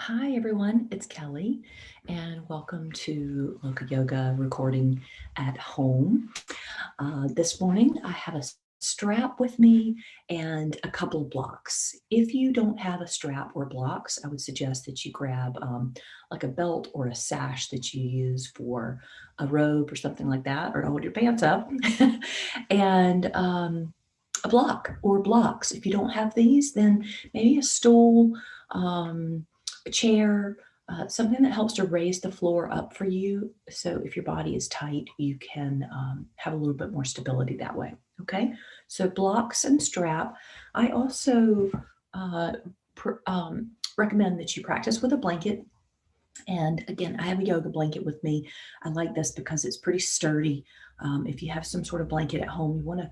Hi, everyone. It's Kelly, and welcome to Loka Yoga recording at home. This morning, I have a strap with me and a couple of blocks. If you don't have a strap or blocks, I would suggest that you grab like a belt or a sash that you use for a robe or something like that, or hold your pants up, and a block or blocks. If you don't have these, then maybe a stool. A chair, something that helps to raise the floor up for you. So if your body is tight, you can have a little bit more stability that way. Okay, so blocks and strap. I also uh, recommend that you practice with a blanket. And again, I have a yoga blanket with me. I like this because it's pretty sturdy. If you have some sort of blanket at home, you want to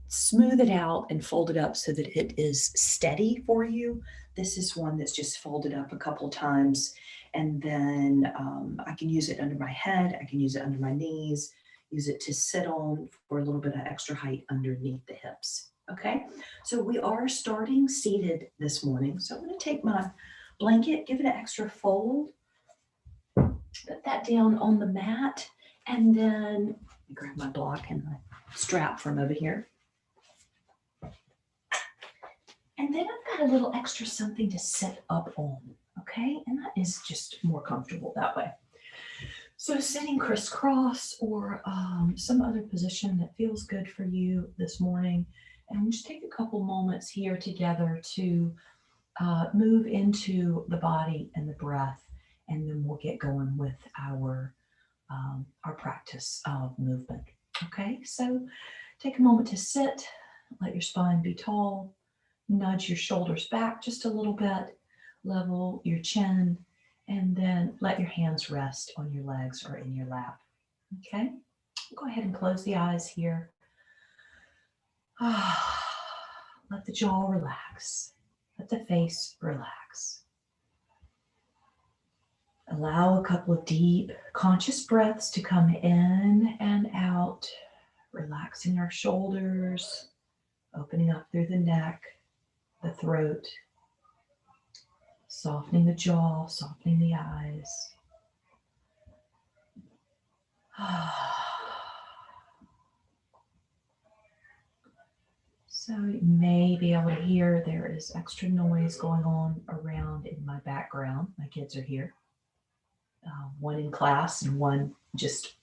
smooth it out and fold it up so that it is steady for you. This is one that's just folded up a couple times. And then I can use it under my head. I can use it under my knees, use it to sit on for a little bit of extra height underneath the hips. Okay, so we are starting seated this morning. So I'm going to take my blanket, give it an extra fold, put that down on the mat, and then grab my block and my strap from over here. And then I've got a little extra something to sit up on, okay? And that is just more comfortable that way. So sitting crisscross or some other position that feels good for you this morning. And we'll just take a couple moments here together to move into the body and the breath, and then we'll get going with our practice of movement. Okay, so take a moment to sit, let your spine be tall, nudge your shoulders back just a little bit, level your chin, and then let your hands rest on your legs or in your lap. Okay, go ahead and close the eyes here. Let the jaw relax, let the face relax. Allow a couple of deep, conscious breaths to come in and out, relaxing our shoulders, opening up through the neck, the throat, softening the jaw, softening the eyes. So you may be able to hear there is extra noise going on around in my background. My kids are here, one in class and one just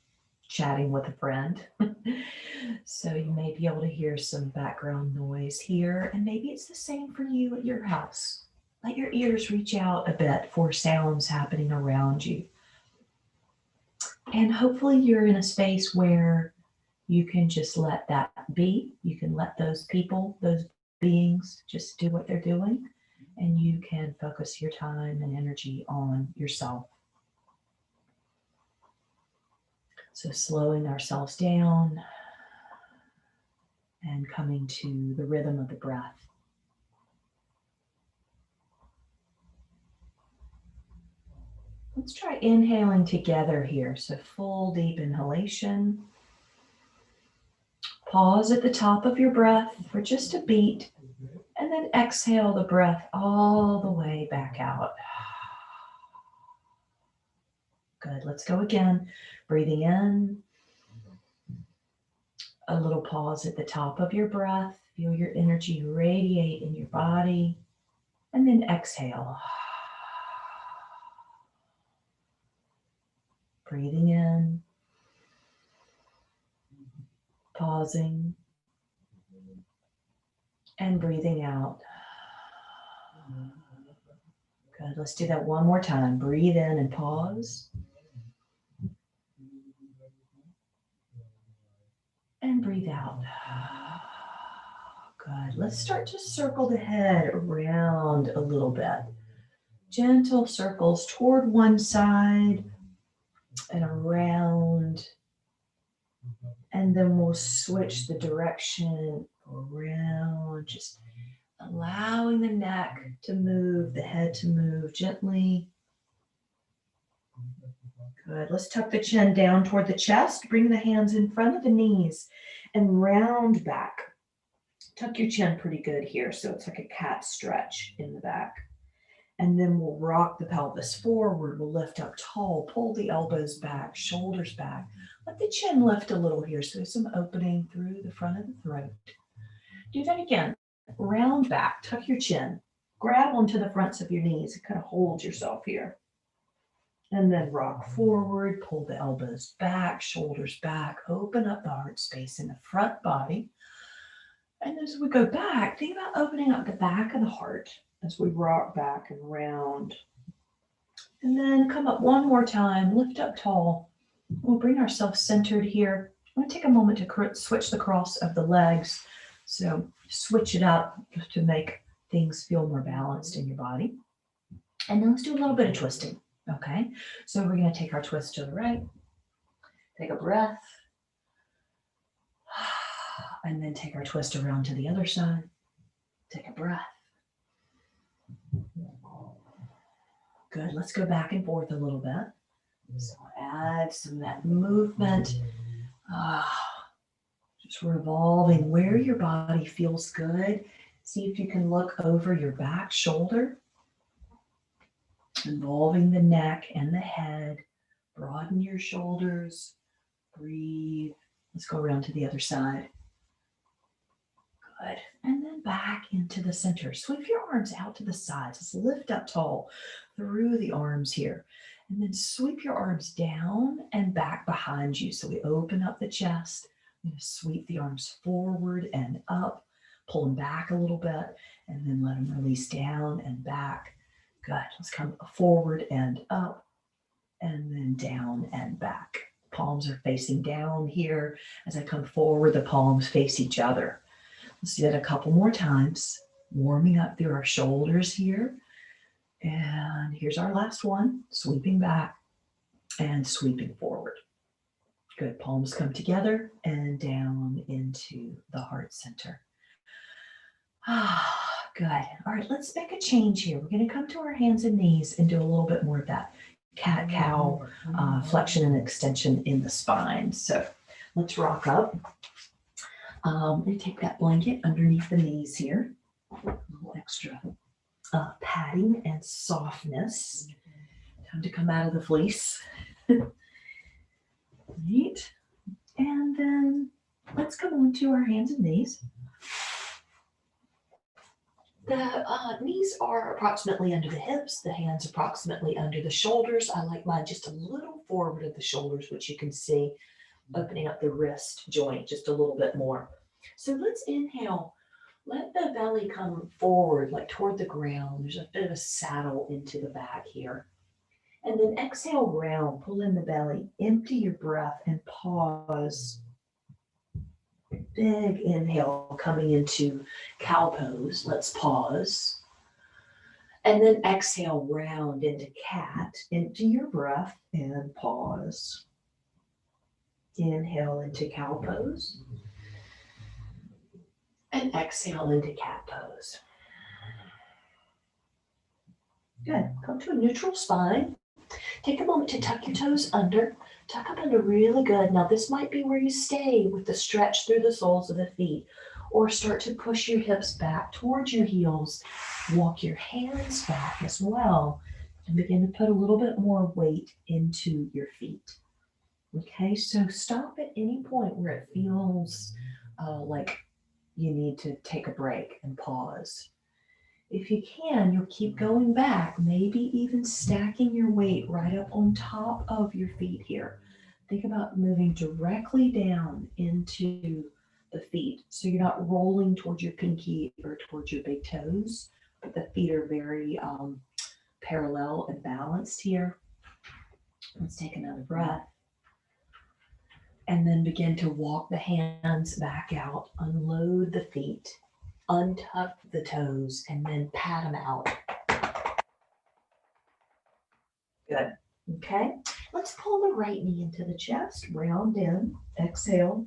chatting with a friend. So you may be able to hear some background noise here, and maybe it's the same for you at your house. Let your ears reach out a bit for sounds happening around you. And hopefully you're in a space where you can just let that be. You can let those people, those beings just do what they're doing, and you can focus your time and energy on yourself. So slowing ourselves down and coming to the rhythm of the breath. Let's try inhaling together here. So full deep inhalation. Pause at the top of your breath for just a beat, and then exhale the breath all the way back out. Good, let's go again. Breathing in. A little pause at the top of your breath. Feel your energy radiate in your body, and then exhale. Breathing in, pausing, and breathing out. Good, let's do that one more time. Breathe in and pause. And breathe out. Good, let's start to circle the head around a little bit. Gentle circles toward one side and around. And then we'll switch the direction around, just allowing the neck to move, the head to move gently. Good. Let's tuck the chin down toward the chest. Bring the hands in front of the knees and round back. Tuck your chin pretty good here, so it's like a cat stretch in the back. And then we'll rock the pelvis forward. We'll lift up tall, pull the elbows back, shoulders back. Let the chin lift a little here. So there's some opening through the front of the throat. Do that again. Round back, tuck your chin. Grab onto the fronts of your knees and kind of hold yourself here. And then rock forward, pull the elbows back, shoulders back, open up the heart space in the front body. And as we go back, think about opening up the back of the heart as we rock back and round. And then come up one more time, lift up tall. We'll bring ourselves centered here. I'm going to take a moment to switch the cross of the legs. So switch it up to make things feel more balanced in your body. And then let's do a little bit of twisting. Okay, so we're going to take our twist to the right. Take a breath. And then take our twist around to the other side. Take a breath. Good. Let's go back and forth a little bit. So add some of that movement. Just revolving where your body feels good. See if you can look over your back shoulder. Involving the neck and the head. Broaden your shoulders. Breathe. Let's go around to the other side. Good. And then back into the center. Sweep your arms out to the sides. Just lift up tall through the arms here. And then sweep your arms down and back behind you. So we open up the chest. I'm going to sweep the arms forward and up. Pull them back a little bit. And then let them release down and back. Good. Let's come forward and up. And then down and back. Palms are facing down here. As I come forward, the palms face each other. Let's do that a couple more times. Warming up through our shoulders here. And here's our last one. Sweeping back and sweeping forward. Good. Palms come together and down into the heart center. Good. All right, let's make a change here. We're going to come to our hands and knees and do a little bit more of that cat-cow flexion and extension in the spine. So let's rock up. I'm going to take that blanket underneath the knees here. A little extra padding and softness. Time to come out of the fleece. Neat. And then let's come on to our hands and knees. The knees are approximately under the hips, the hands approximately under the shoulders. I like mine just a little forward of the shoulders, which you can see opening up the wrist joint just a little bit more. So let's inhale. Let the belly come forward, like toward the ground. There's a bit of a saddle into the back here. And then exhale round, pull in the belly, empty your breath and pause. Big inhale coming into cow pose. Let's pause. And then exhale round into cat. Empty your breath and pause. Inhale into cow pose. And exhale into cat pose. Good. Come to a neutral spine. Take a moment to tuck your toes under. Tuck up under really good. Now this might be where you stay with the stretch through the soles of the feet, or start to push your hips back towards your heels. Walk your hands back as well and begin to put a little bit more weight into your feet. Okay, so stop at any point where it feels like you need to take a break and pause. If you can, you'll keep going back, maybe even stacking your weight right up on top of your feet here. Think about moving directly down into the feet. So you're not rolling towards your pinky or towards your big toes, but the feet are very parallel and balanced here. Let's take another breath. And then begin to walk the hands back out, unload the feet. Untuck the toes and then pat them out. Good. Okay. Let's pull the right knee into the chest. Round in. Exhale.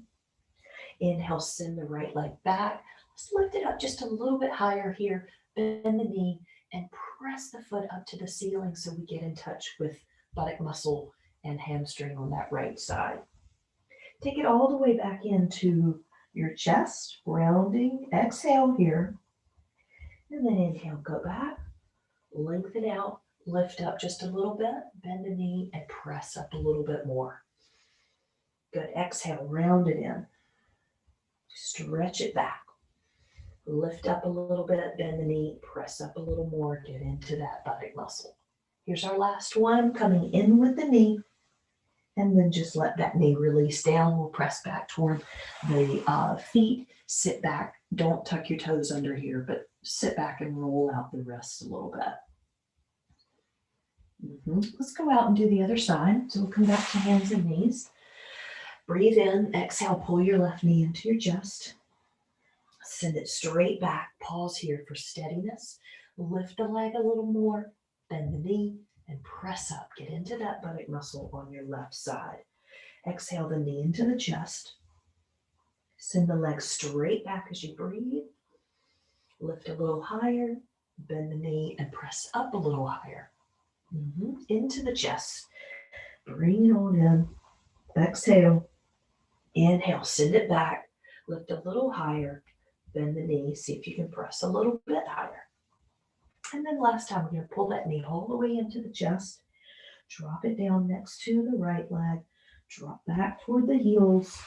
Inhale, send the right leg back. Let's lift it up just a little bit higher here. Bend the knee and press the foot up to the ceiling so we get in touch with buttock muscle and hamstring on that right side. Take it all the way back into your chest, rounding, exhale here, and then inhale, go back, Lengthen out, lift up just a little bit, bend the knee and press up a little bit more. Good, exhale, round it in. Stretch it back. Lift up a little bit, bend the knee, press up a little more, get into that buttock muscle. Here's our last one, coming in with the knee, and then just let that knee release down. We'll press back toward the feet, sit back. Don't tuck your toes under here, but sit back and roll out the wrists a little bit. Let's go out and do the other side. So we'll come back to hands and knees. Breathe in, exhale, pull your left knee into your chest. Send it straight back. Pause here for steadiness. Lift the leg a little more, bend the knee, and press up. Get into that buttock muscle on your left side. Exhale the knee into the chest. Send the leg straight back as you breathe. Lift a little higher, bend the knee, and press up a little higher. Into the chest. Bring it on in. Exhale. Inhale, send it back. Lift a little higher. Bend the knee. See if you can press a little bit higher. And then last time, we're going to pull that knee all the way into the chest. Drop it down next to the right leg. Drop back toward the heels.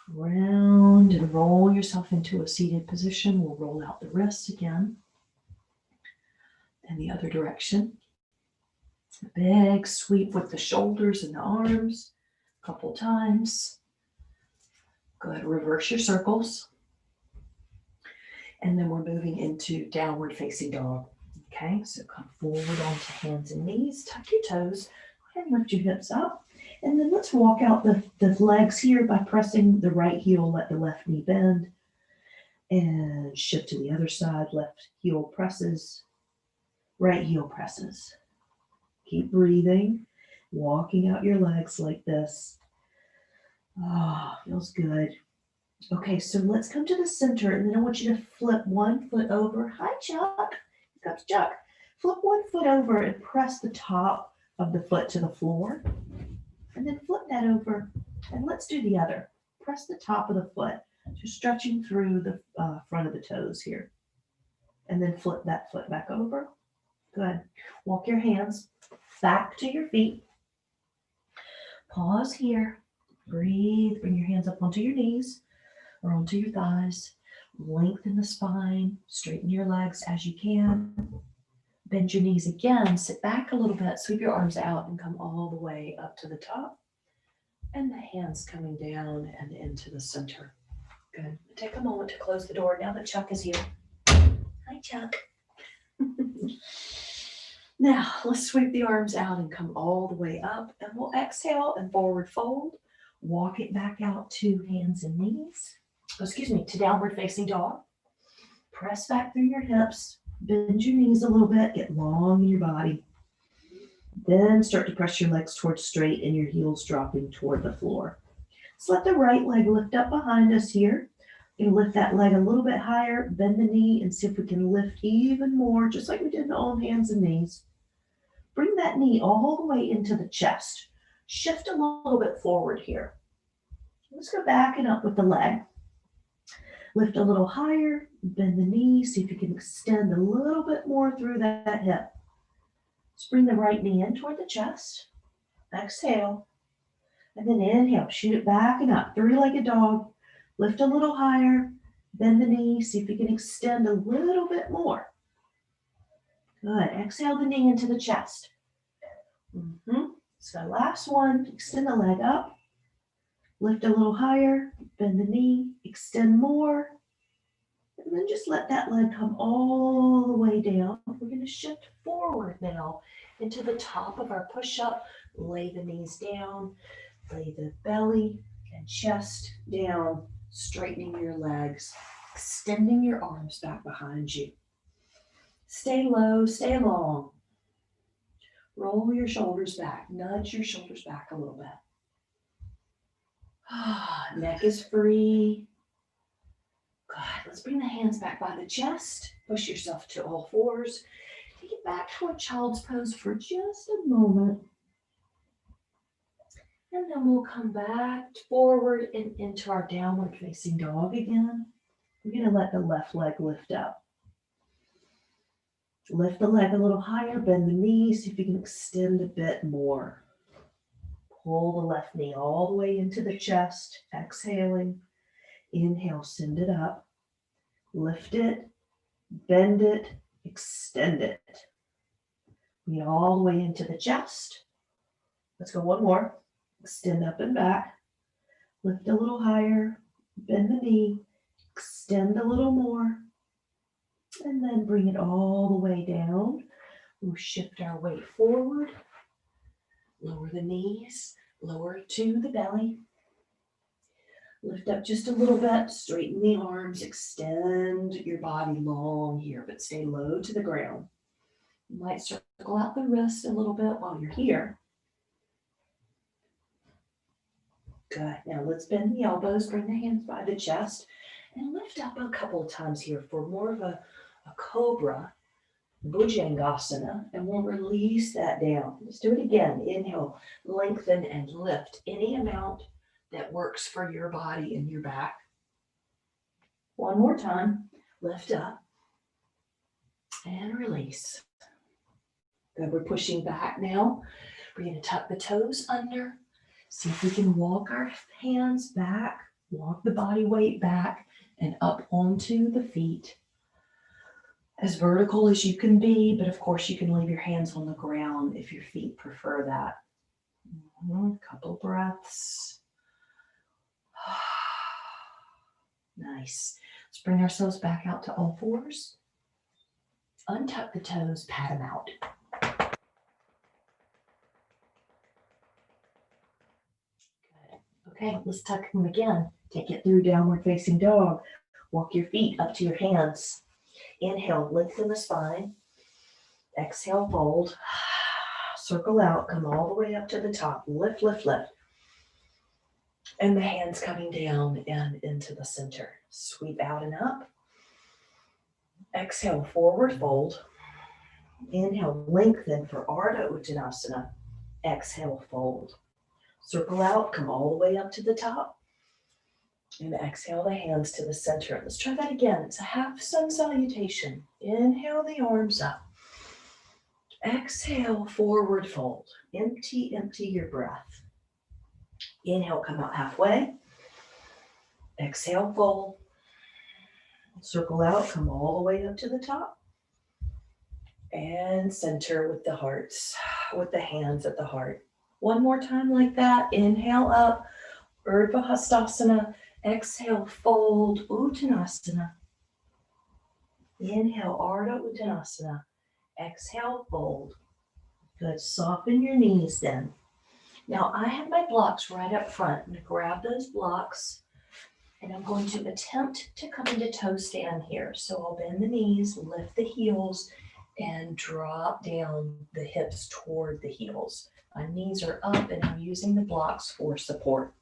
Round and roll yourself into a seated position. We'll roll out the wrists again. And the other direction. A big sweep with the shoulders and the arms. A couple times. Good. Reverse your circles. And then we're moving into downward facing dog. Okay, so come forward onto hands and knees. Tuck your toes. Go ahead and lift your hips up. And then let's walk out the legs here by pressing the right heel. Let the left knee bend. And shift to the other side. Left heel presses. Right heel presses. Keep breathing. Walking out your legs like this. Oh, feels good. Okay, so let's come to the center, and then I want you to flip one foot over. Hi, Chuck. Here comes Chuck. Flip one foot over and press the top of the foot to the floor. And then flip that over, and let's do the other. Press the top of the foot, just stretching through the front of the toes here. And then flip that foot back over. Good. Walk your hands back to your feet. Pause here. Breathe. Bring your hands up onto your knees or onto your thighs. Lengthen the spine. Straighten your legs as you can. Bend your knees again. Sit back a little bit. Sweep your arms out and come all the way up to the top. And the hands coming down and into the center. Good. Take a moment to close the door now that Chuck is here. Hi, Chuck. Now, let's sweep the arms out and come all the way up. And we'll exhale and forward fold. Walk it back out to hands and knees. To downward facing dog. Press back through your hips. Bend your knees a little bit. Get long in your body. Then start to press your legs towards straight and your heels dropping toward the floor. Let's let the right leg lift up behind us here. You can lift that leg a little bit higher. Bend the knee and see if we can lift even more, just like we did on hands and knees. Bring that knee all the way into the chest. Shift a little bit forward here. Let's go back and up with the leg. Lift a little higher, bend the knee, see if you can extend a little bit more through that hip. Let's bring the right knee in toward the chest. Exhale. And then inhale, shoot it back and up. Three-legged dog. Lift a little higher, bend the knee, see if you can extend a little bit more. Good. Exhale the knee into the chest. So last one, extend the leg up. Lift a little higher, bend the knee, extend more, and then just let that leg come all the way down. We're going to shift forward now into the top of our push-up. Lay the knees down, lay the belly and chest down, straightening your legs, extending your arms back behind you. Stay low, stay long. Roll your shoulders back, nudge your shoulders back a little bit. Neck is free. Good. Let's bring the hands back by the chest. Push yourself to all fours. Take it back toward child's pose for just a moment. And then we'll come back forward and into our downward facing dog again. We're going to let the left leg lift up. Lift the leg a little higher, bend the knees, see if you can extend a bit more. Pull the left knee all the way into the chest, exhaling. Inhale, send it up. Lift it, bend it, extend it. Bring it all the way into the chest. Let's go one more. Extend up and back. Lift a little higher, bend the knee, extend a little more, and then bring it all the way down. We'll shift our weight forward, lower the knees, lower to the belly. Lift up just a little bit, straighten the arms, extend your body long here, but stay low to the ground. You might circle out the wrists a little bit while you're here. Good. Now let's bend the elbows, bring the hands by the chest, and lift up a couple of times here for more of a cobra, Bhujangasana, and we'll release that down. Let's do it again. Inhale, lengthen and lift any amount that works for your body and your back. One more time. Lift up and release. Good. We're pushing back now. We're going to tuck the toes under. See if we can walk our hands back, walk the body weight back and up onto the feet. As vertical as you can be, but of course you can leave your hands on the ground if your feet prefer that. Couple breaths. Nice. Let's bring ourselves back out to all fours. Untuck the toes, pat them out. Good. Okay, let's tuck them again. Take it through downward facing dog. Walk your feet up to your hands. Inhale, lengthen the spine. Exhale, fold. Circle out, come all the way up to the top. Lift, lift, lift. And the hands coming down and into the center. Sweep out and up. Exhale, forward fold. Inhale, lengthen for Ardha Uttanasana. Exhale, fold. Circle out, come all the way up to the top. And exhale the hands to the center. Let's try that again. It's a half sun salutation. Inhale the arms up. Exhale, forward fold. Empty your breath. Inhale, come out halfway. Exhale, fold. Circle out, come all the way up to the top. And center with the hearts, with the hands at the heart. One more time like that. Inhale up, Urdhva Hastasana. Exhale, fold, Uttanasana. Inhale, Ardha Uttanasana. Exhale, fold. Good. Soften your knees then. Now I have my blocks right up front. I'm going to grab those blocks and I'm going to attempt to come into toe stand here. So I'll bend the knees, lift the heels, and drop down the hips toward the heels. My knees are up and I'm using the blocks for support.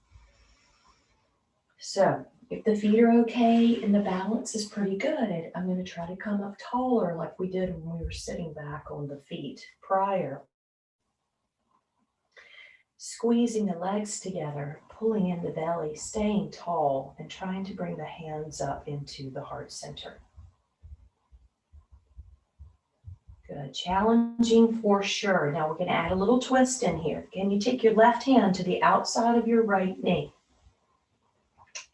So if the feet are okay and the balance is pretty good, I'm going to try to come up taller like we did when we were sitting back on the feet prior. Squeezing the legs together, pulling in the belly, staying tall, and trying to bring the hands up into the heart center. Good. Challenging for sure. Now we're going to add a little twist in here. Can you take your left hand to the outside of your right knee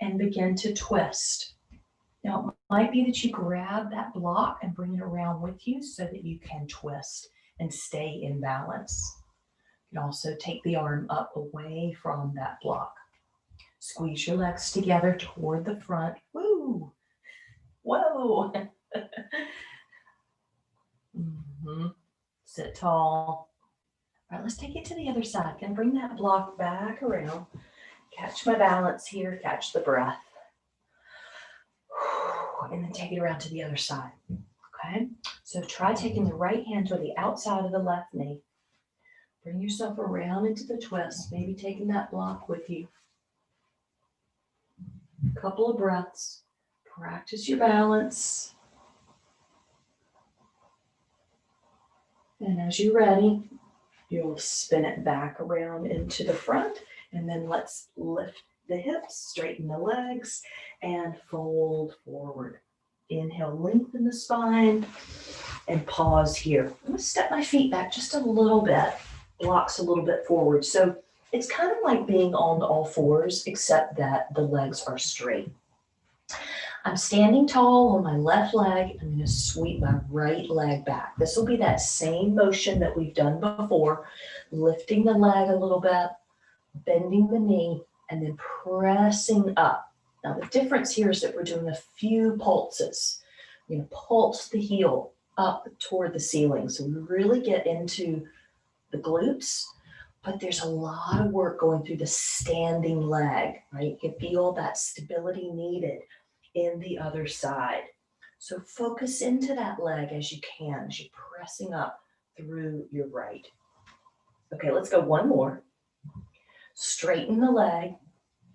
and begin to twist? Now it might be that you grab that block and bring it around with you so that you can twist and stay in balance. You can also take the arm up away from that block. Squeeze your legs together toward the front. Woo! Whoa! Sit tall. All right, let's take it to the other side. Can bring that block back around. Catch my balance here. Catch the breath. And then take it around to the other side. Okay? So try taking the right hand to the outside of the left knee. Bring yourself around into the twist, maybe taking that block with you. A couple of breaths. Practice your balance. And as you're ready, you'll spin it back around into the front. And then let's lift the hips, straighten the legs, and fold forward. Inhale, lengthen the spine. and pause here. I'm going to step my feet back just a little bit, blocks a little bit forward. So it's kind of like being on all fours, except that the legs are straight. I'm standing tall on my left leg. I'm going to sweep my right leg back. This will be that same motion that we've done before, lifting the leg a little bit, bending the knee, and then pressing up. Now the difference here is that we're doing a few pulses. We're going to pulse the heel up toward the ceiling. So we really get into the glutes, but there's a lot of work going through the standing leg, right? You can feel that stability needed in the other side. So focus into that leg as you can, as you're pressing up through your right. Okay, let's go one more. Straighten the leg,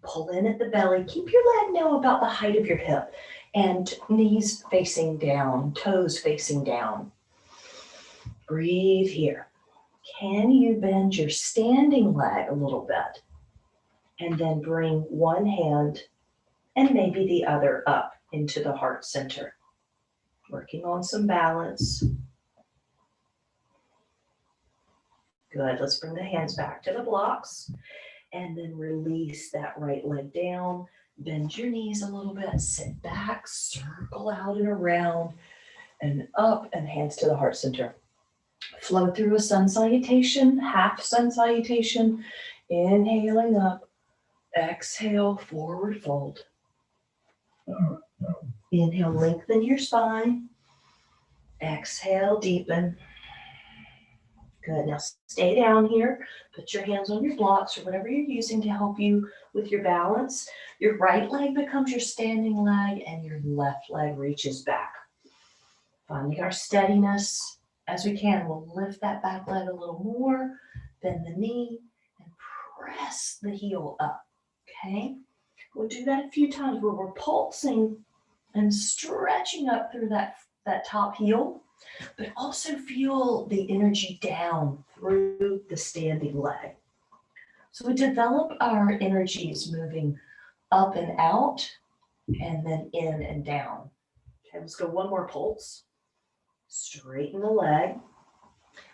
pull in at the belly. Keep your leg now about the height of your hip and knees facing down, toes facing down. Breathe here. Can you bend your standing leg a little bit? And then bring one hand and maybe the other up into the heart center. Working on some balance. Good, let's bring the hands back to the blocks and then release that right leg down. Bend your knees a little bit, sit back, circle out and around and up and hands to the heart center. Flow through a sun salutation, half sun salutation, inhaling up, exhale, forward fold. Inhale, lengthen your spine. Exhale, deepen. Good, now stay down here. Put your hands on your blocks or whatever you're using to help you with your balance. Your right leg becomes your standing leg and your left leg reaches back. Finding our steadiness as we can. We'll lift that back leg a little more, bend the knee, and press the heel up, okay? We'll do that a few times where we're pulsing and stretching up through that top heel, but also feel the energy down through the standing leg. So we develop our energies moving up and out, and then in and down. Okay, let's go one more pulse. Straighten the leg,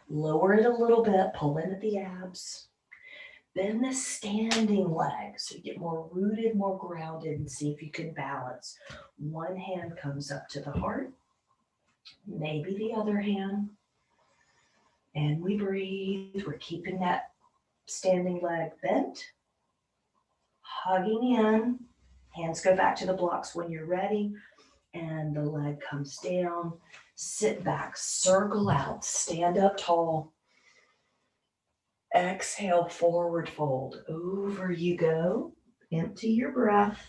lower it a little bit, pull in at the abs. Bend the standing leg so you get more rooted, more grounded, and see if you can balance. One hand comes up to the heart, maybe the other hand. And we breathe. We're keeping that standing leg bent, hugging in. Hands go back to the blocks when you're ready. And the leg comes down. Sit back, circle out, stand up tall. Exhale, forward fold. Over you go. Empty your breath.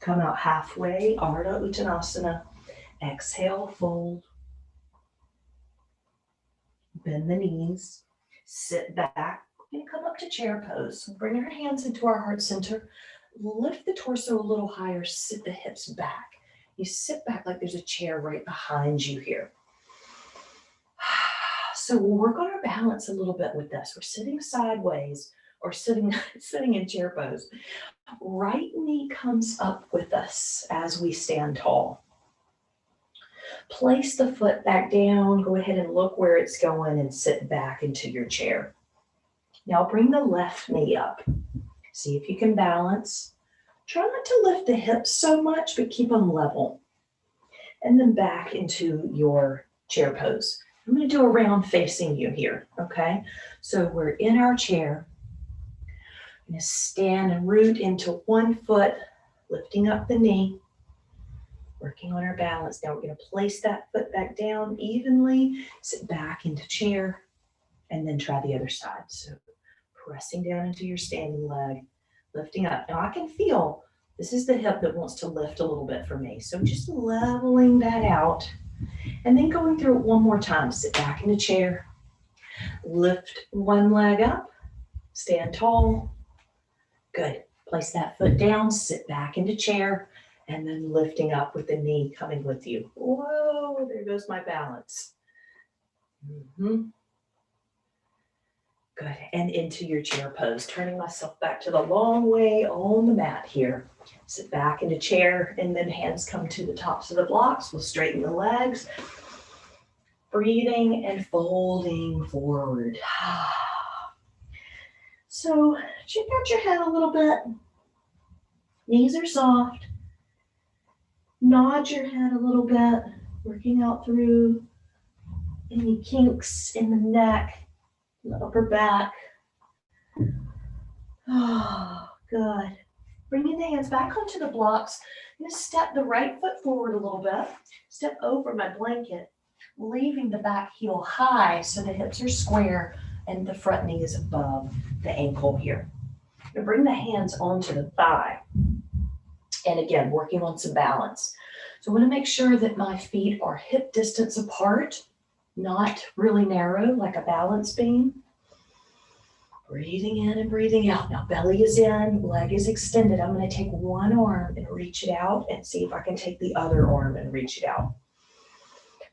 Come out halfway, Ardha Uttanasana. Exhale, fold. Bend the knees. Sit back and come up to chair pose. Bring our hands into our heart center. Lift the torso a little higher. Sit the hips back. You sit back like there's a chair right behind you here. So we'll work on our balance a little bit with this. We're sitting sideways or sitting in chair pose. Right knee comes up with us as we stand tall. Place the foot back down. Go ahead and look where it's going and sit back into your chair. Now bring the left knee up. See if you can balance. Try not to lift the hips so much, but keep them level. And then back into your chair pose. I'm going to do a round facing you here, okay? So we're in our chair. I'm going to stand and root into one foot, lifting up the knee, working on our balance. Now we're going to place that foot back down evenly, sit back into chair, and then try the other side. So pressing down into your standing leg, lifting up. Now I can feel this is the hip that wants to lift a little bit for me. So just leveling that out. And then going through it one more time. Sit back in the chair. Lift one leg up. Stand tall. Good. Place that foot down. Sit back into chair. And then lifting up with the knee coming with you. Whoa, there goes my balance. Good. And into your chair pose. Turning myself back to the long way on the mat here. Sit back into chair and then hands come to the tops of the blocks. We'll straighten the legs. Breathing and folding forward. So check out your head a little bit. Knees are soft. Nod your head a little bit, working out through any kinks in the neck, the upper back. Oh, good. Bringing the hands back onto the blocks. I'm going to step the right foot forward a little bit. Step over my blanket, leaving the back heel high so the hips are square and the front knee is above the ankle here. I'm going to bring the hands onto the thigh. And again, working on some balance. So I want to make sure that my feet are hip distance apart, not really narrow like a balance beam. Breathing in and breathing out. Now belly is in, leg is extended. I'm going to take one arm and reach it out and see if I can take the other arm and reach it out.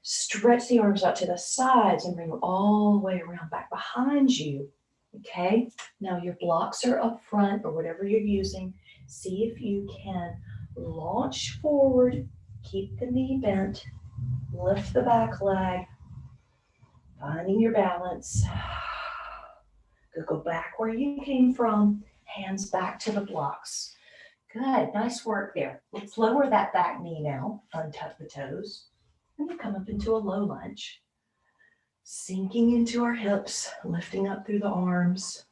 Stretch the arms out to the sides and bring them all the way around back behind you. Okay, now your blocks are up front or whatever you're using. See if you can launch forward, keep the knee bent, lift the back leg, finding your balance. Go back where you came from, hands back to the blocks. Good, nice work there. Let's lower that back knee now, untuck the toes, and then come up into a low lunge. Sinking into our hips, lifting up through the arms.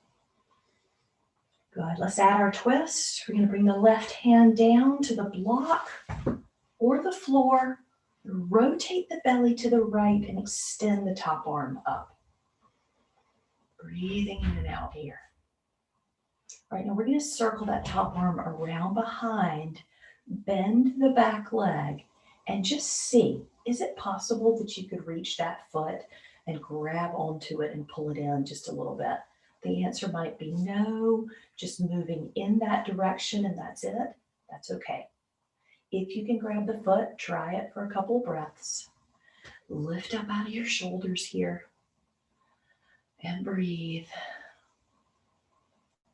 Good, let's add our twist. We're gonna bring the left hand down to the block or the floor, rotate the belly to the right and extend the top arm up. Breathing in and out here. All right, now we're going to circle that top arm around behind, bend the back leg, and just see, is it possible that you could reach that foot and grab onto it and pull it in just a little bit? The answer might be no, just moving in that direction and that's it. That's okay. If you can grab the foot, try it for a couple of breaths. Lift up out of your shoulders here. And breathe.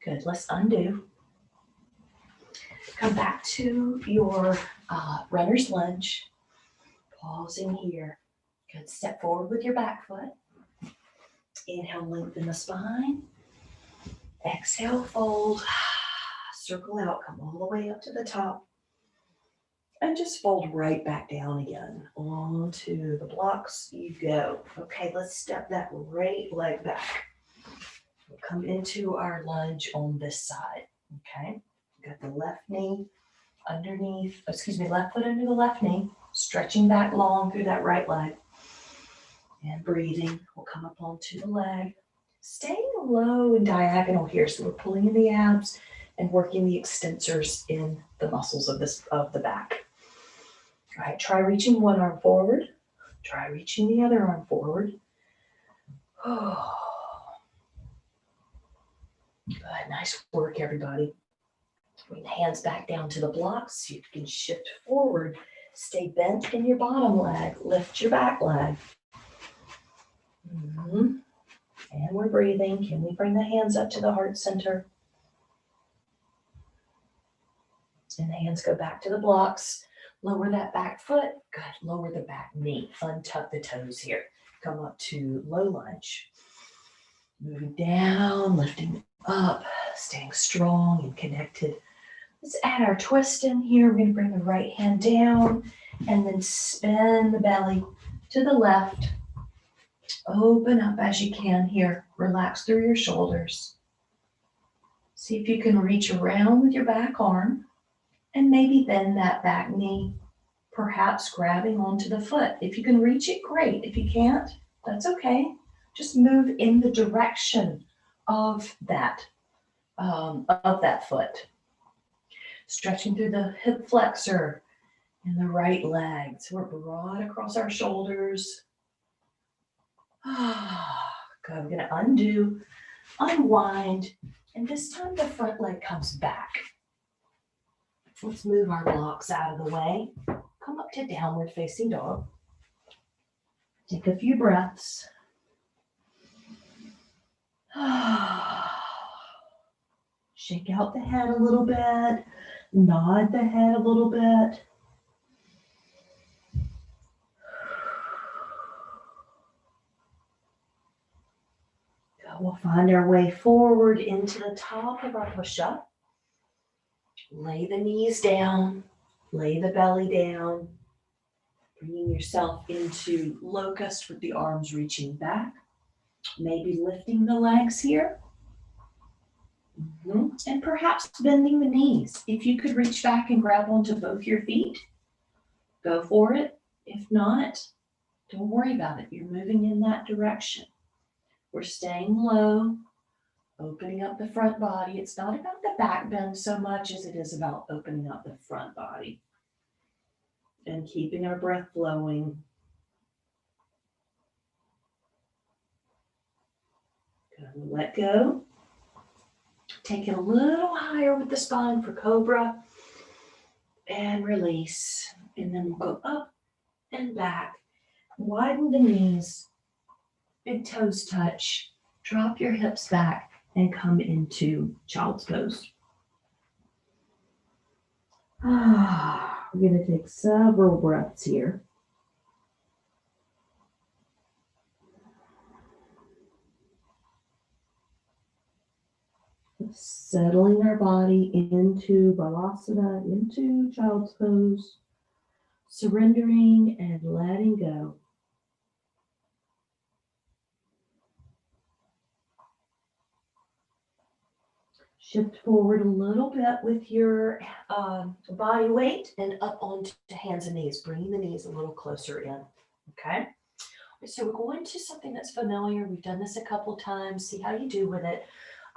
Good, let's undo. Come back to your runner's lunge. Pausing here. Good, step forward with your back foot. Inhale, lengthen the spine. Exhale, fold. Circle out, come all the way up to the top. And just fold right back down again. Onto the blocks you go. Okay, let's step that right leg back. We'll come into our lunge on this side. Okay, got the left knee underneath, left foot under the left knee, stretching back long through that right leg. And breathing, we'll come up onto the leg. Staying low and diagonal here. So we're pulling in the abs and working the extensors in the muscles of the back. All right, try reaching one arm forward. Try reaching the other arm forward. Oh. Good, nice work, everybody. Bring the hands back down to the blocks. You can shift forward. Stay bent in your bottom leg. Lift your back leg. And we're breathing. Can we bring the hands up to the heart center? And the hands go back to the blocks. Lower that back foot. Good. Lower the back knee. Untuck the toes here. Come up to low lunge. Moving down, lifting up, staying strong and connected. Let's add our twist in here. We're going to bring the right hand down and then spin the belly to the left. Open up as you can here. Relax through your shoulders. See if you can reach around with your back arm and maybe bend that back knee, perhaps grabbing onto the foot. If you can reach it, great. If you can't, that's okay. Just move in the direction of that foot. Stretching through the hip flexor in the right leg. So we're broad across our shoulders. Good. We're going to undo, unwind, and this time the front leg comes back. Let's move our blocks out of the way. Come up to downward facing dog. Take a few breaths. Shake out the head a little bit. Nod the head a little bit. We'll find our way forward into the top of our push-up. Lay the knees down, lay the belly down, bringing yourself into locust with the arms reaching back, maybe lifting the legs here. And perhaps bending the knees. If you could reach back and grab onto both your feet, go for it. If not, don't worry about it. You're moving in that direction. We're staying low, opening up the front body. It's not about the back bend so much as it is about opening up the front body and keeping our breath flowing. Gonna let go. Take it a little higher with the spine for cobra and release. And then we'll go up and back. Widen the knees, big toes touch, drop your hips back and come into child's pose. We're going to take several breaths here. Settling our body into Balasana, into child's pose, surrendering and letting go. Shift forward a little bit with your body weight and up onto hands and knees, bringing the knees a little closer in, okay? So we're going to something that's familiar. We've done this a couple times. See how you do with it.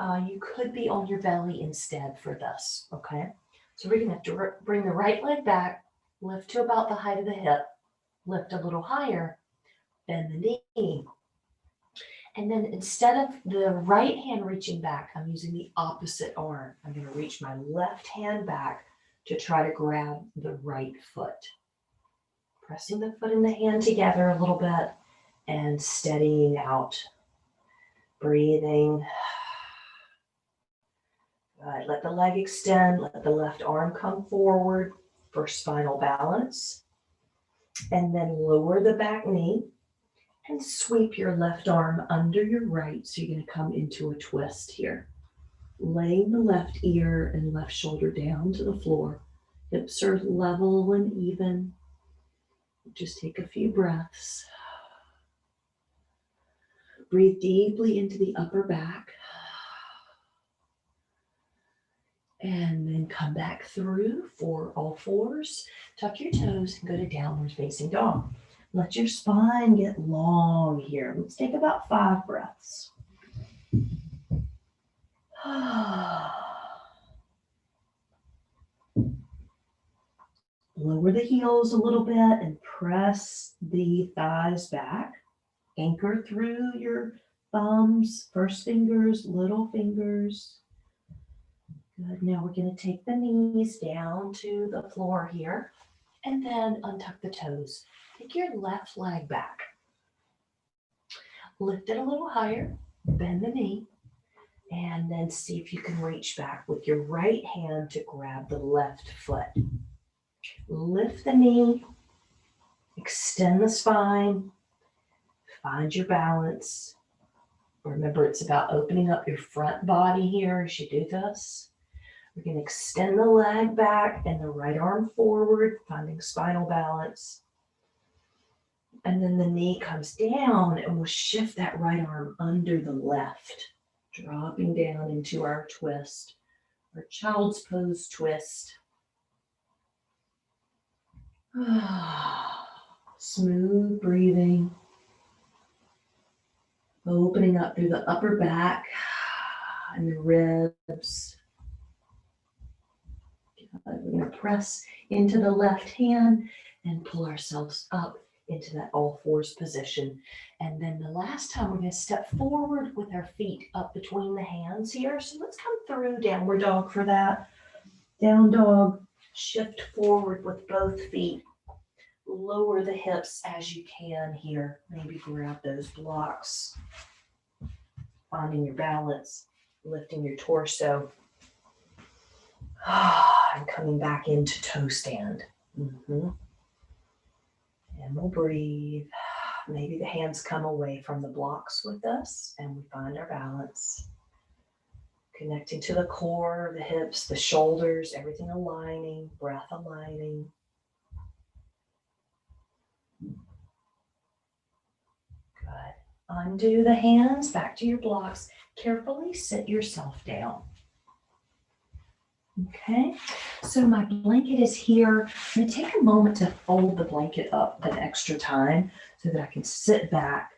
You could be on your belly instead for this, okay? So we're going to bring the right leg back, lift to about the height of the hip, lift a little higher, bend the knee. And then instead of the right hand reaching back, I'm using the opposite arm. I'm going to reach my left hand back to try to grab the right foot. Pressing the foot and the hand together a little bit and steadying out. Breathing. Good. Let the leg extend. Let the left arm come forward for spinal balance. And then lower the back knee and sweep your left arm under your right. So you're going to come into a twist here. Laying the left ear and left shoulder down to the floor. Hips are level and even. Just take a few breaths. Breathe deeply into the upper back. And then come back through for all fours. Tuck your toes and go to downward facing dog. Let your spine get long here. Let's take about 5 breaths. Lower the heels a little bit and press the thighs back. Anchor through your thumbs, first fingers, little fingers. Good. Now we're going to take the knees down to the floor here and then untuck the toes. Take your left leg back. Lift it a little higher, bend the knee, and then see if you can reach back with your right hand to grab the left foot. Lift the knee, extend the spine, find your balance. Remember, it's about opening up your front body here as you do this. We're going to extend the leg back and the right arm forward, finding spinal balance. And then the knee comes down and we'll shift that right arm under the left, dropping down into our twist, our child's pose twist. Smooth breathing. Opening up through the upper back and the ribs. We're going to press into the left hand and pull ourselves up into that all fours position. And then the last time we're going to step forward with our feet up between the hands here. So let's come through downward dog for that. Down dog, shift forward with both feet. Lower the hips as you can here. Maybe grab those blocks. Finding your balance, lifting your torso. And coming back into toe stand. And we'll breathe. Maybe the hands come away from the blocks with us and we find our balance. Connecting to the core, the hips, the shoulders, everything aligning, breath aligning. Good. Undo the hands, back to your blocks. Carefully sit yourself down. Okay, so my blanket is here. I'm going to take a moment to fold the blanket up an extra time so that I can sit back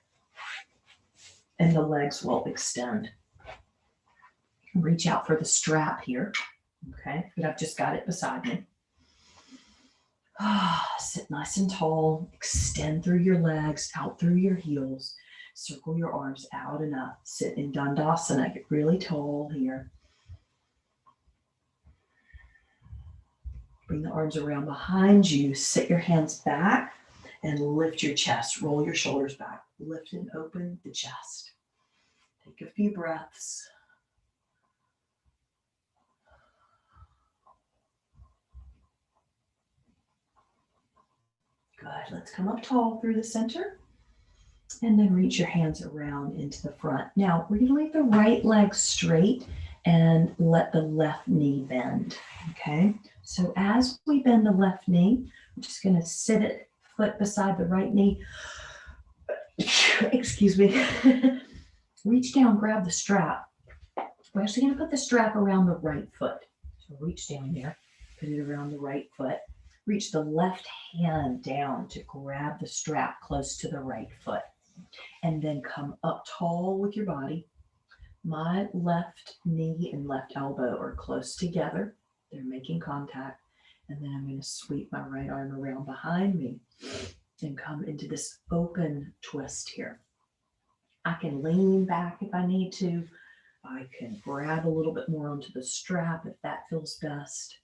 and the legs will extend. Reach out for the strap here. Okay, but I've just got it beside me. Sit nice and tall. Extend through your legs, out through your heels. Circle your arms out and up. Sit in Dandasana. Get really tall here. Bring the arms around behind you. Sit your hands back and lift your chest. Roll your shoulders back. Lift and open the chest. Take a few breaths. Good. Let's come up tall through the center and then reach your hands around into the front. Now we're going to leave the right leg straight and let the left knee bend. Okay. So as we bend the left knee, I'm just going to sit it foot beside the right knee. Excuse me. Reach down, grab the strap. We're actually going to put the strap around the right foot. So reach down there, put it around the right foot. Reach the left hand down to grab the strap close to the right foot. And then come up tall with your body. My left knee and left elbow are close together. They're making contact. And then I'm going to sweep my right arm around behind me and come into this open twist here. I can lean back if I need to. I can grab a little bit more onto the strap if that feels best.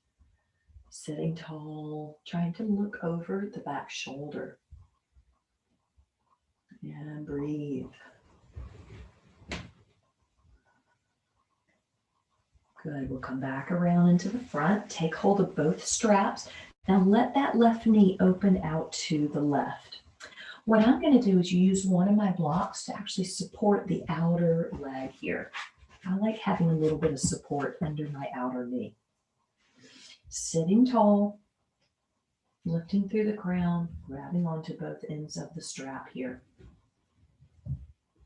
Sitting tall, trying to look over the back shoulder. And breathe. Good. We'll come back around into the front. Take hold of both straps. Now let that left knee open out to the left. What I'm going to do is use one of my blocks to actually support the outer leg here. I like having a little bit of support under my outer knee. Sitting tall, lifting through the crown, grabbing onto both ends of the strap here.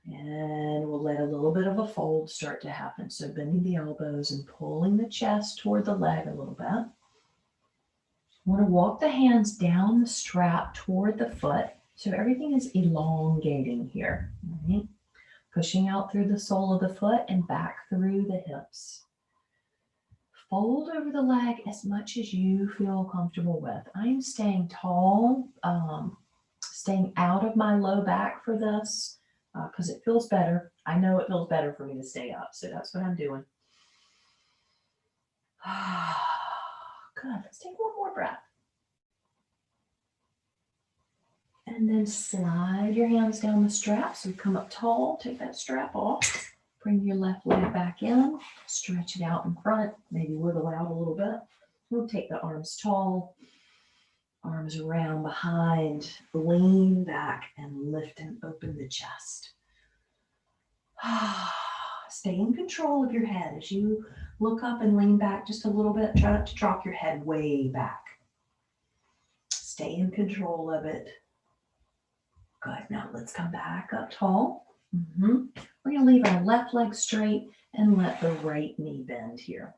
And we'll let a little bit of a fold start to happen. So bending the elbows and pulling the chest toward the leg a little bit. I want to walk the hands down the strap toward the foot. So everything is elongating here. Right? Pushing out through the sole of the foot and back through the hips. Fold over the leg as much as you feel comfortable with. I'm staying tall, staying out of my low back for this. Because it feels better. I know it feels better for me to stay up, so that's what I'm doing. Good. Let's take one more breath. And then slide your hands down the strap. So come up tall, take that strap off. Bring your left leg back in. Stretch it out in front. Maybe wiggle out a little bit. We'll take the arms tall. Arms around behind, lean back and lift and open the chest. Stay in control of your head as you look up and lean back just a little bit. Try not to drop your head way back. Stay in control of it. Good. Now let's come back up tall. We're going to leave our left leg straight and let the right knee bend here.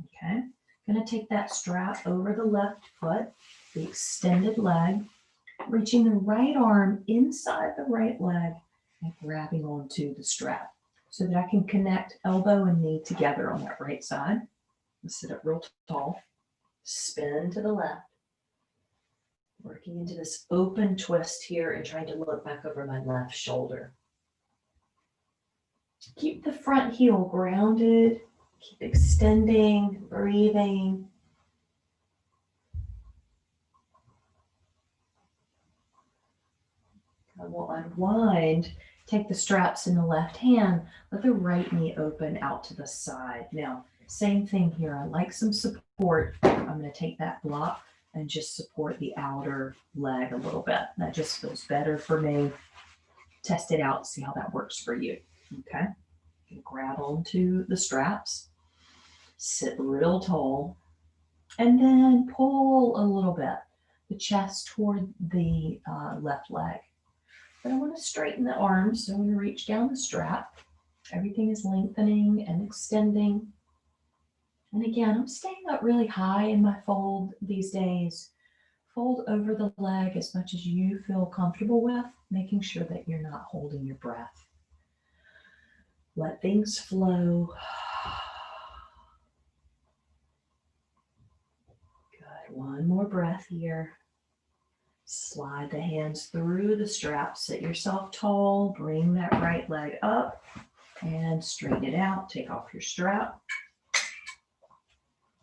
Okay. Going to take that strap over the left foot. The extended leg, reaching the right arm inside the right leg and grabbing onto the strap so that I can connect elbow and knee together on that right side. Let's sit up real tall, spin to the left, working into this open twist here and trying to look back over my left shoulder. Keep the front heel grounded, keep extending, breathing. I will unwind, take the straps in the left hand, let the right knee open out to the side. Now, same thing here. I like some support. I'm going to take that block and just support the outer leg a little bit. That just feels better for me. test it out, see how that works for you. Okay. Grab onto the straps, sit real tall, and then pull a little bit the chest toward the left leg. But I want to straighten the arms, so I'm going to reach down the strap. Everything is lengthening and extending. And again, I'm staying up really high in my fold these days. Fold over the leg as much as you feel comfortable with, making sure that you're not holding your breath. Let things flow. Good. One more breath here. Slide the hands through the strap. Sit yourself tall. Bring that right leg up and straighten it out. Take off your strap.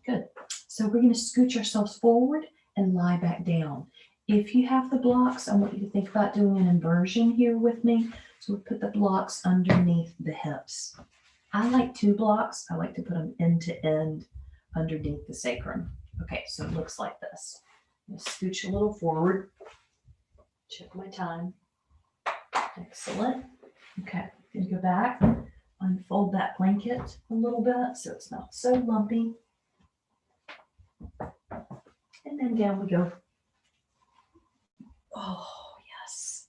Good. So we're going to scooch ourselves forward and lie back down. If you have the blocks, I want you to think about doing an inversion here with me. So we put the blocks underneath the hips. I like 2 blocks. I like to put them end to end underneath the sacrum. Okay, so it looks like this. I'm going to scooch a little forward. Check my time. Excellent. Okay, I'm going to go back, unfold that blanket a little bit so it's not so lumpy. And then down we go. Oh, yes.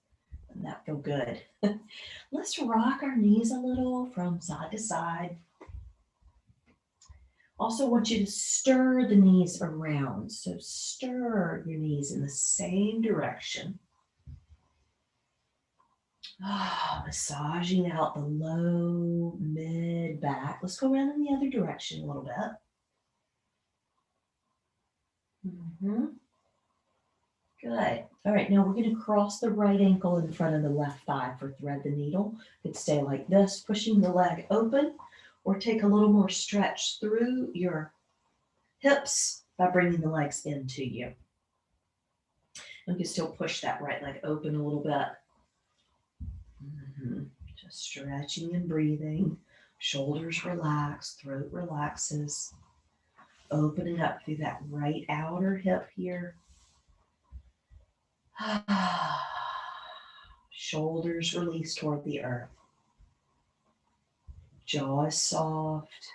Doesn't that feel good? Let's rock our knees a little from side to side. Also want you to stir the knees around. So stir your knees in the same direction. Massaging out the low, mid, back. Let's go around in the other direction a little bit. Good. All right, now we're going to cross the right ankle in front of the left thigh for thread the needle. You could stay like this, pushing the leg open, or take a little more stretch through your hips by bringing the legs into you. You can still push that right leg open a little bit. Just stretching and breathing. Shoulders relax, throat relaxes. Opening up through that right outer hip here. Shoulders release toward the earth. Jaw is soft.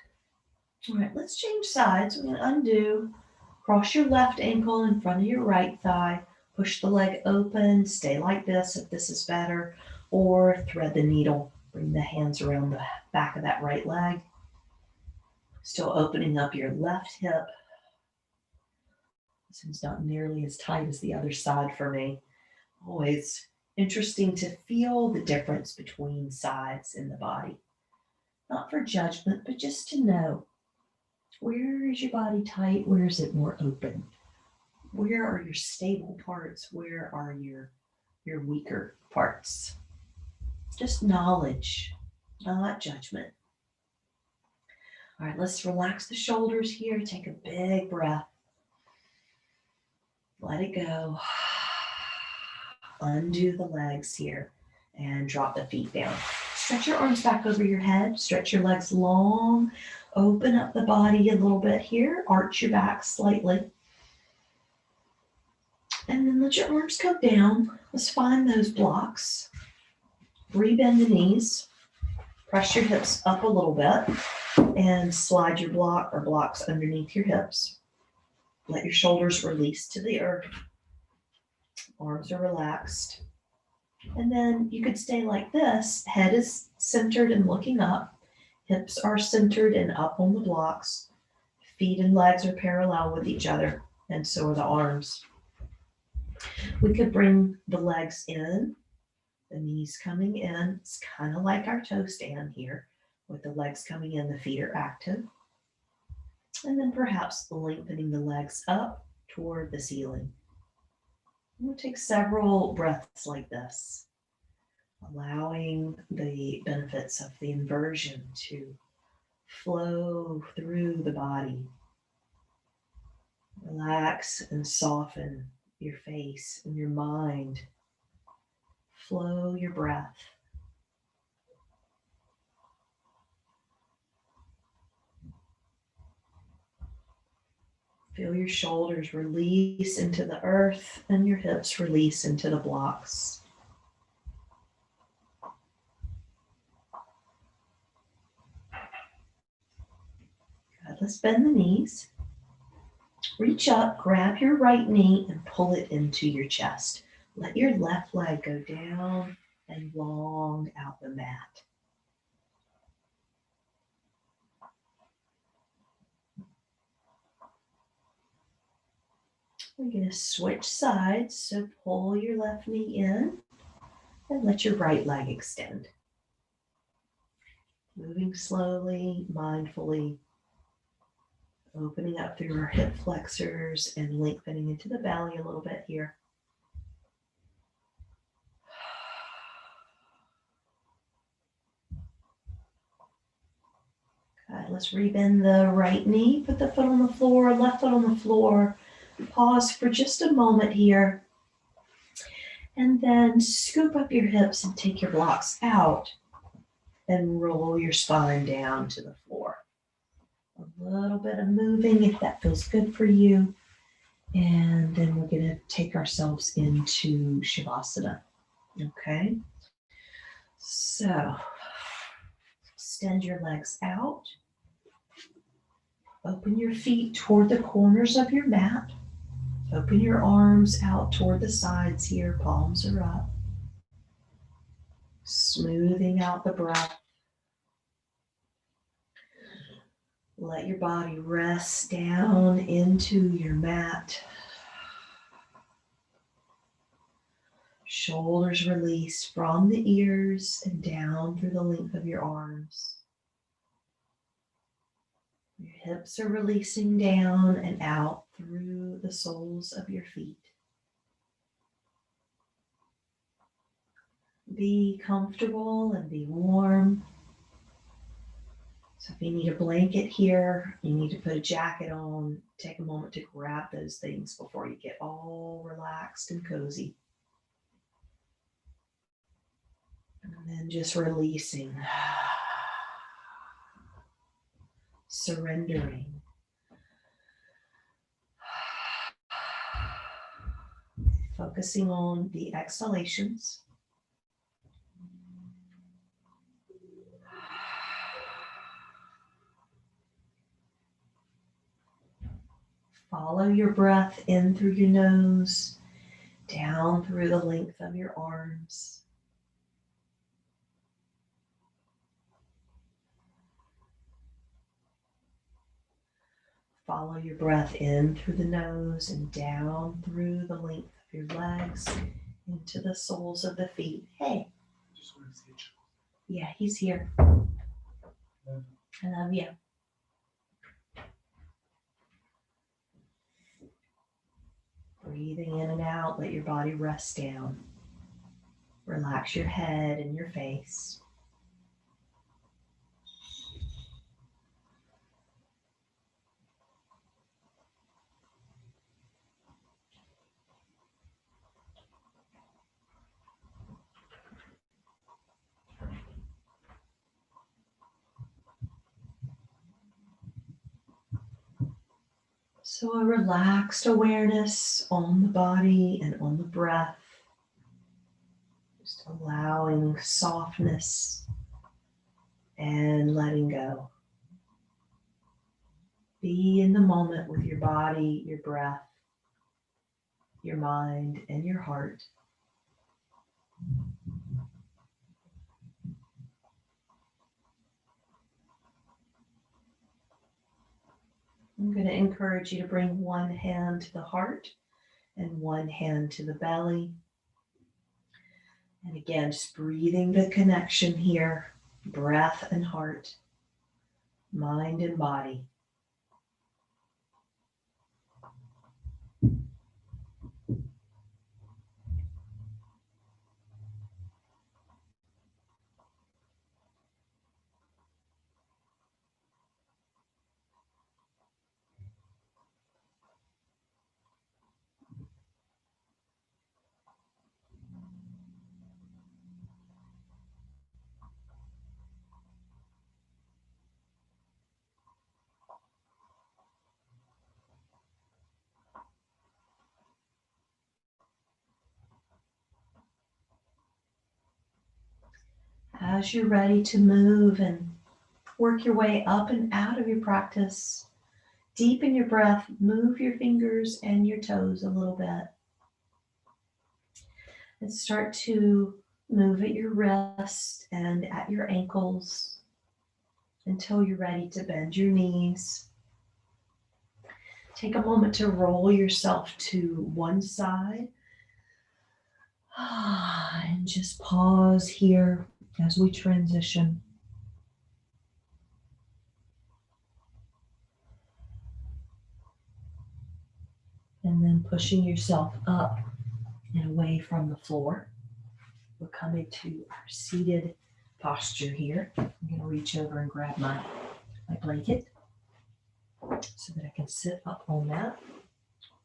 All right, let's change sides. We're going to undo. Cross your left ankle in front of your right thigh. Push the leg open. Stay like this if this is better. Or thread the needle. Bring the hands around the back of that right leg. Still opening up your left hip. This one's not nearly as tight as the other side for me. Always interesting to feel the difference between sides in the body. Not for judgment, but just to know. Where is your body tight? Where is it more open? Where are your stable parts? Where are your weaker parts? Just knowledge, not judgment. All right, let's relax the shoulders here. Take a big breath. Let it go. Undo the legs here and drop the feet down. Stretch your arms back over your head. Stretch your legs long. Open up the body a little bit here. Arch your back slightly. And then let your arms go down. Let's find those blocks. Rebend the knees. Press your hips up a little bit and slide your block or blocks underneath your hips. Let your shoulders release to the earth. Arms are relaxed. And then you could stay like this. Head is centered and looking up. Hips are centered and up on the blocks. Feet and legs are parallel with each other, and so are the arms. We could bring the legs in, the knees coming in. It's kind of like our toe stand here, with the legs coming in, the feet are active. And then perhaps lengthening the legs up toward the ceiling. We'll take several breaths like this, allowing the benefits of the inversion to flow through the body. Relax and soften your face and your mind. Flow your breath. Feel your shoulders release into the earth and your hips release into the blocks. Good. Let's bend the knees. Reach up, grab your right knee and pull it into your chest. Let your left leg go down and long out the mat. We're going to switch sides. So pull your left knee in and let your right leg extend. Moving slowly, mindfully, opening up through our hip flexors and lengthening into the belly a little bit here. Okay, let's rebend the right knee, put the foot on the floor, left foot on the floor. Pause for just a moment here. And then scoop up your hips and take your blocks out and roll your spine down to the floor. A little bit of moving if that feels good for you. And then we're going to take ourselves into Shavasana. Okay. So extend your legs out. Open your feet toward the corners of your mat. Open your arms out toward the sides here. Palms are up. Smoothing out the breath. Let your body rest down into your mat. Shoulders release from the ears and down through the length of your arms. Your hips are releasing down and out through the soles of your feet. Be comfortable and be warm. So if you need a blanket here, you need to put a jacket on, take a moment to grab those things before you get all relaxed and cozy. And then just releasing, surrendering. Focusing on the exhalations. Follow your breath in through your nose, down through the length of your arms. Follow your breath in through the nose and down through the length of your legs into the soles of the feet. Hey. Just want to see each Yeah, he's here. other. I love you. Breathing in and out, let your body rest down. Relax your head and your face. So a relaxed awareness on the body and on the breath. Just allowing softness and letting go. Be in the moment with your body, your breath, your mind, and your heart. I'm going to encourage you to bring one hand to the heart and one hand to the belly. And again, just breathing the connection here, breath and heart, mind and body. As you're ready to move and work your way up and out of your practice, Deepen your breath, move your fingers and your toes a little bit. And start to move at your wrist and at your ankles until you're ready to bend your knees. Take a moment to roll yourself to one side. And just pause here as we transition. And then pushing yourself up and away from the floor. We're coming to our seated posture here. I'm going to reach over and grab my blanket so that I can sit up on that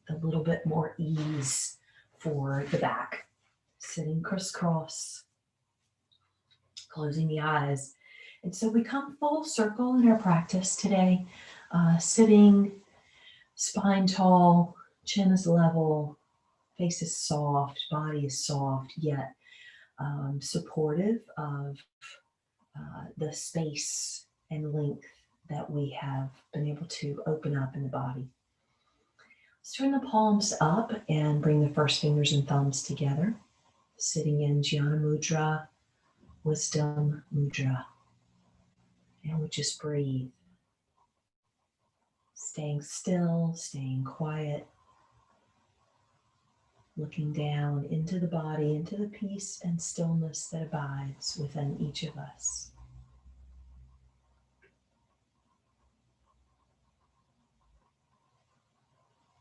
with a little bit more ease for the back. Sitting crisscross, closing the eyes. And so we come full circle in our practice today, sitting spine tall, chin is level, face is soft, body is soft, yet supportive of the space and length that we have been able to open up in the body. Let's turn the palms up and bring the first fingers and thumbs together, sitting in Jnana Mudra, Wisdom Mudra. And we just breathe, staying still, staying quiet, looking down into the body, into the peace and stillness that abides within each of us.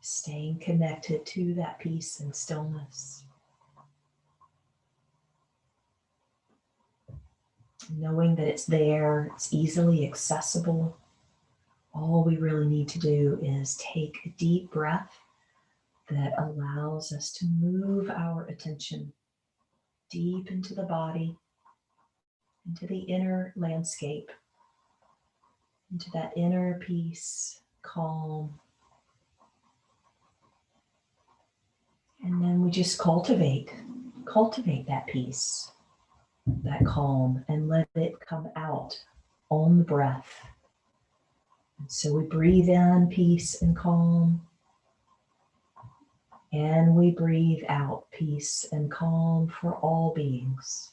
Staying connected to that peace and stillness. Knowing that it's there, it's easily accessible. All we really need to do is take a deep breath that allows us to move our attention deep into the body, into the inner landscape, into that inner peace, calm. And then we just cultivate that peace, that calm, and let it come out on the breath. And so we breathe in peace and calm, and we breathe out peace and calm for all beings.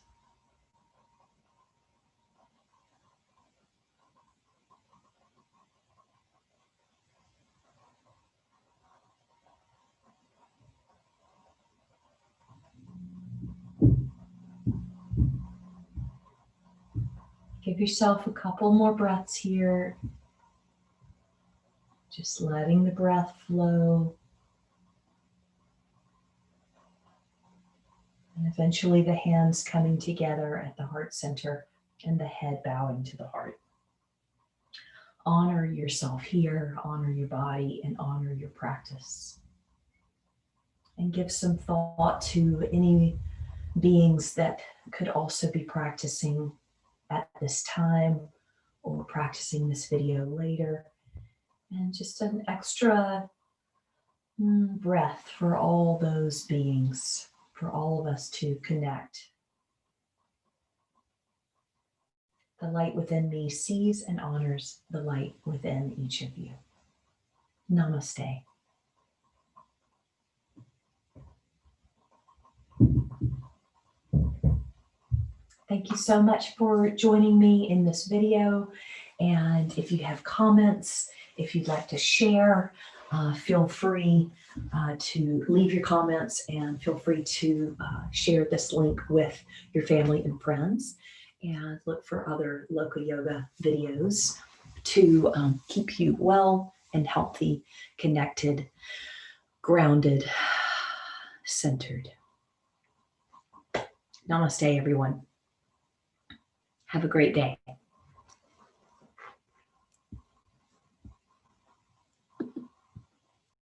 Give yourself a couple more breaths here. Just letting the breath flow. And eventually the hands coming together at the heart center and the head bowing to the heart. Honor yourself here, honor your body, and honor your practice. And give some thought to any beings that could also be practicing at this time or practicing this video later. And just an extra breath for all those beings, for all of us to connect. The light within me sees and honors the light within each of you. Namaste. Thank you so much for joining me in this video. And if you have comments, if you'd like to share, feel free to leave your comments, and feel free to share this link with your family and friends, and look for other Loka Yoga videos to keep you well and healthy, connected, grounded, centered. Namaste, everyone. Have a great day.